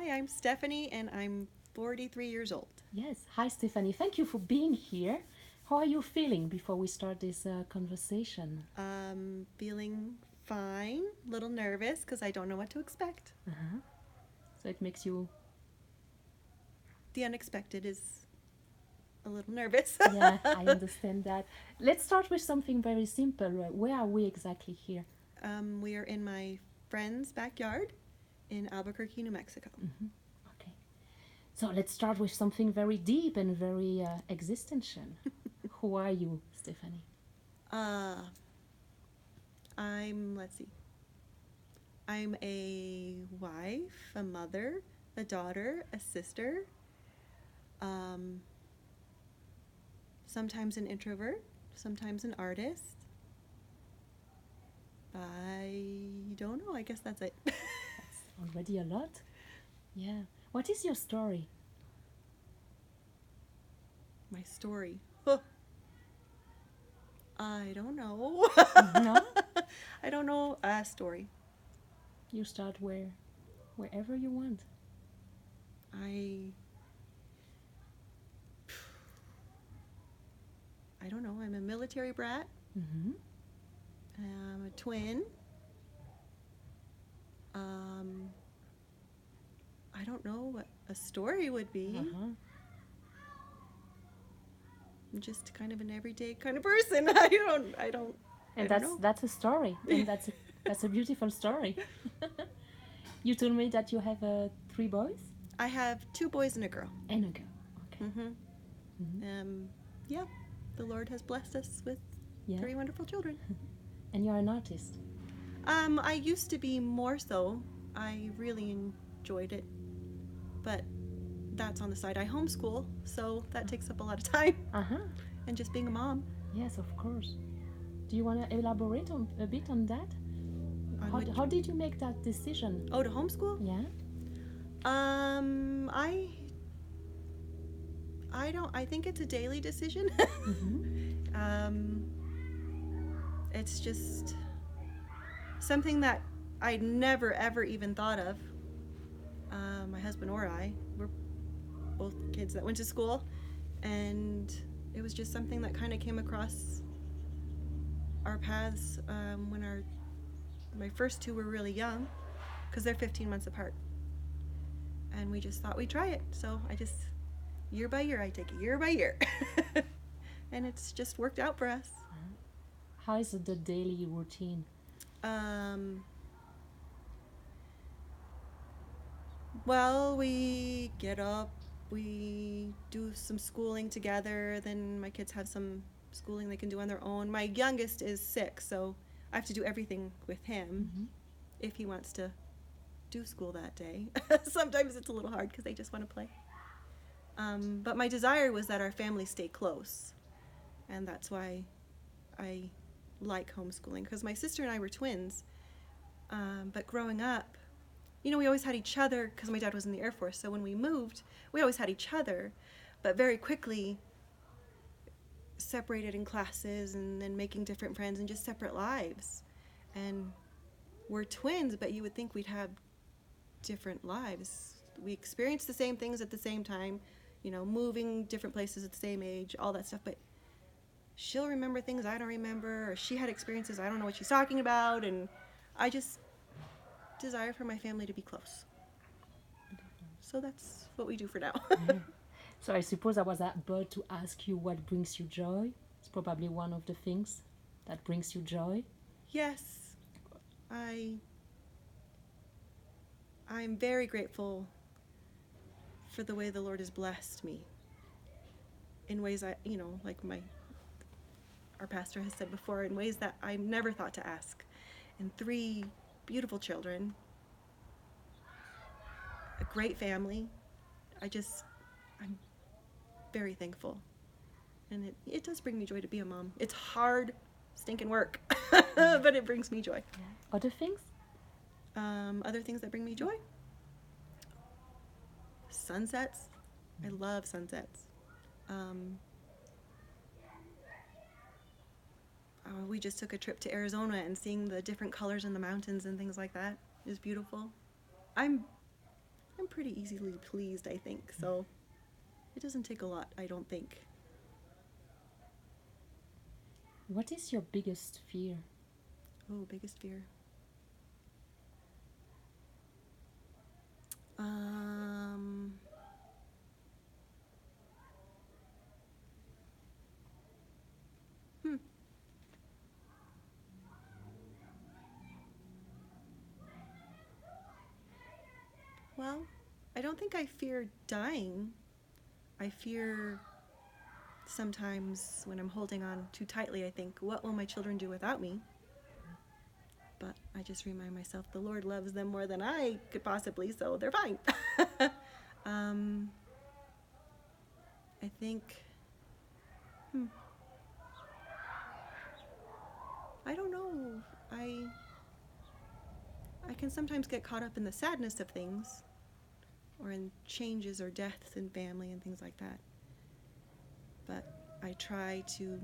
Hi, I'm Stephanie and I'm 43 years old. Yes. Hi, Stephanie. Thank you for being here. How are you feeling before we start this conversation? Feeling fine, a little nervous because I don't know what to expect. Uh-huh. So it makes you, The unexpected is a little nervous. yeah, I understand that. Let's start with something very simple. Where are we exactly here? We are in my friend's backyard in Albuquerque, New Mexico. Mm-hmm. Okay. So let's start with something very deep and very existential. Who are you, Stephanie? Uh, let's see, I'm a wife, a mother, a daughter, a sister, um, sometimes an introvert, sometimes an artist. I don't know. I guess that's it. That's already a lot. Yeah. What is your story? My story. Huh. I don't know. No? I don't know a story. You start wherever you want. I I don't know. I'm a military brat. Mm-hmm. I'm a twin. Um, I don't know what a story would be. Uh-huh. I'm just kind of an everyday kind of person. I And don't that's know. that's a story, and that's a beautiful story. You told me that you have three boys I have two boys and a girl. and a girl. Okay. Mhm. Mm-hmm. Yeah. The Lord has blessed us with Yeah. three wonderful children. And you're an artist. I used to be more so. I really enjoyed it, but that's on the side. I homeschool, so that takes up a lot of time. Uh huh. And just being a mom. Yes, of course. Do you want to elaborate a bit on that? On How, which, how did you make that decision? oh, to homeschool? Yeah. Um, I I don't. I think it's a daily decision. Mm-hmm. um, it's just something that I never ever even thought of. My husband or I were both kids that went to school, and it was just something that kind of came across our paths when my first two were really young, because they're 15 months apart, and we just thought we'd try it. So I just year by year I take it year by year, and it's just worked out for us. How is the daily routine? Um, well, we get up, we do some schooling together, then my kids have some schooling they can do on their own. My youngest is 6, so I have to do everything with him Mm-hmm. if he wants to do school that day. Sometimes it's a little hard because they just want to play. But my desire was that our family stay close, and that's why I like homeschooling, because my sister and I were twins, but growing up, we always had each other because my dad was in the Air Force. So when we moved, we always had each other, but very quickly separated in classes and then making different friends and just separate lives. And we're twins, but you would think we'd have different lives. We experienced the same things at the same time, moving different places at the same age, all that stuff. But she'll remember things I don't remember, or she had experiences I don't know what she's talking about. And I just desire for my family to be close. So that's what we do for now. Yeah. So I suppose I was about to ask you what brings you joy. It's probably one of the things that brings you joy. Yes, I I'm very grateful for the way the Lord has blessed me in ways like our pastor has said before, in ways that I never thought to ask. And three beautiful children, a great family. I'm very thankful. And it does bring me joy to be a mom. It's hard, stinking work, but it brings me joy. Yeah. Other things? Other things that bring me joy? Sunsets. I love sunsets. Um, we just took a trip to Arizona, and seeing the different colors in the mountains and things like that is beautiful. I'm I'm pretty easily pleased, I think. So it doesn't take a lot, I don't think. What is your biggest fear? Oh, biggest fear. Um, hmm. Well, I don't think I fear dying. I fear sometimes when I'm holding on too tightly, I think, what will my children do without me? But I just remind myself the Lord loves them more than I could possibly, so they're fine. I think, I don't know. I I can sometimes get caught up in the sadness of things, or in changes or deaths in family and things like that. But I try to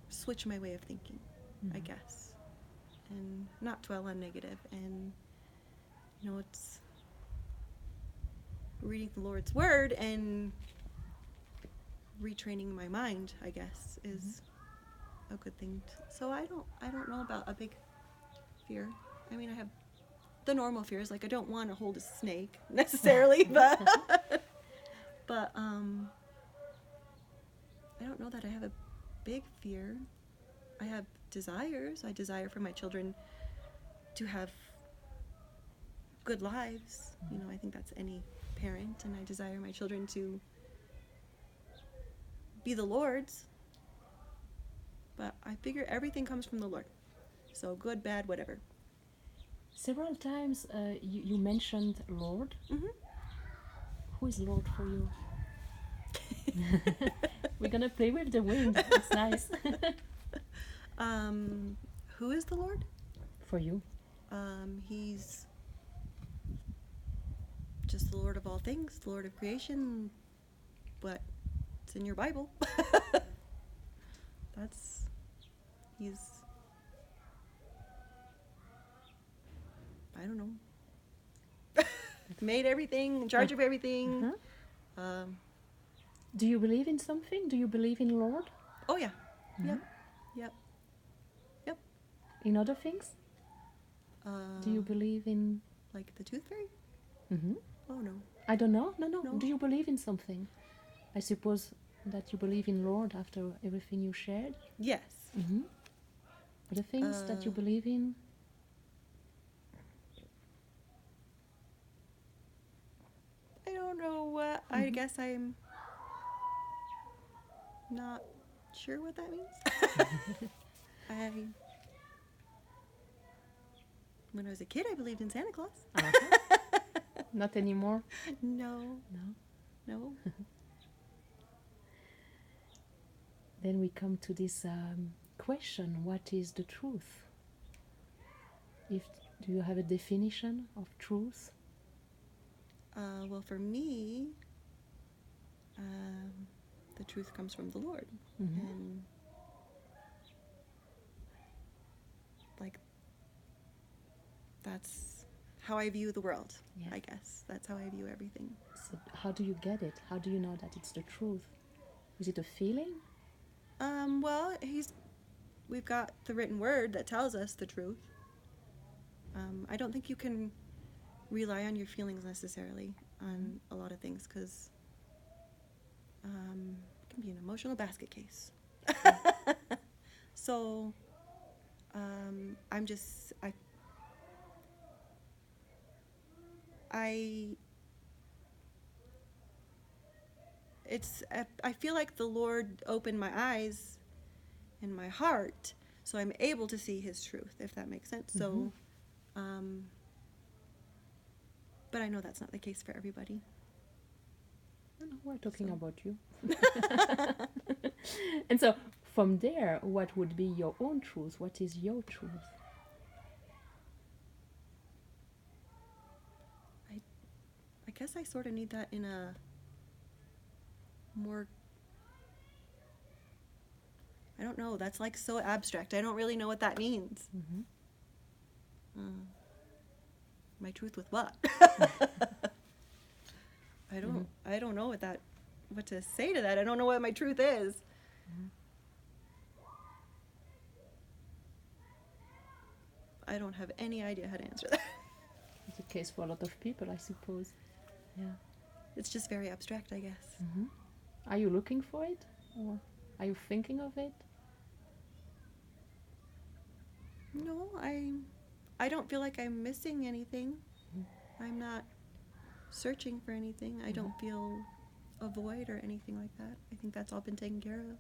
switch my way of thinking, I guess, and not dwell on negative. And it's reading the Lord's word and retraining my mind, I guess, is a good thing. So I don't know about a big fear. I mean, I have the normal fears, like I don't want to hold a snake necessarily, but I don't know that I have a big fear. I have desires. I desire for my children to have good lives. I think that's any parent, and I desire my children to be the Lord's. But I figure everything comes from the Lord. So good, bad, whatever. Several times you mentioned Lord. Mm-hmm. Who is Lord for you? We're gonna play with the wind. It's nice. Who is the Lord? For you? He's just the Lord of all things, the Lord of creation. But it's in your Bible. He's, I don't know, made everything, in charge of everything. Do you believe in something? Do you believe in Lord? Oh yeah. Yep. In other things? Do you believe in... Like the tooth fairy? Mm-hmm. Oh no. I don't know. No. No. Do you believe in something? I suppose that you believe in Lord after everything you shared? Yes. Mm-hmm. Other things that you believe in? I don't know. I guess I'm not sure what that means. When I was a kid, I believed in Santa Claus. Not anymore? No. Then we come to this question, what is the truth? Do you have a definition of truth? Well, for me, the truth comes from the Lord. And that's how I view the world, I guess. That's how I view everything. So how do you get it? How do you know that it's the truth? Is it a feeling? Well, we've got the written word that tells us the truth. I don't think you can rely on your feelings necessarily on a lot of things, because it can be an emotional basket case. So I feel like the Lord opened my eyes and my heart, so I'm able to see His truth, if that makes sense. So, but I know that's not the case for everybody. No, we're talking about you. And so, from there, what would be your own truth? What is your truth? I guess I sort of need that in a more, I don't know, that's like so abstract. I don't really know what that means. My truth with what? I don't know what to say to that. I don't know what my truth is. I don't have any idea how to answer that. It's the case for a lot of people, I suppose. Yeah. It's just very abstract, I guess. Are you looking for it? Or are you thinking of it? No, I don't feel like I'm missing anything. I'm not searching for anything. I don't feel a void or anything like that. I think that's all been taken care of.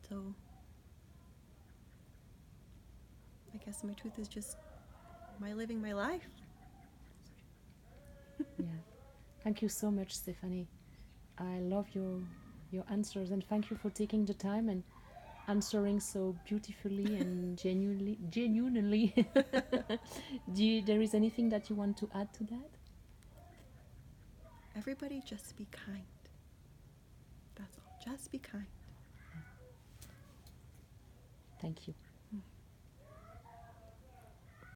So I guess my truth is just my living my life. Yeah. Thank you so much, Stephanie. I love your answers, and thank you for taking the time and answering so beautifully and genuinely. There is anything that you want to add to that? Everybody just be kind. That's all. Just be kind. Thank you.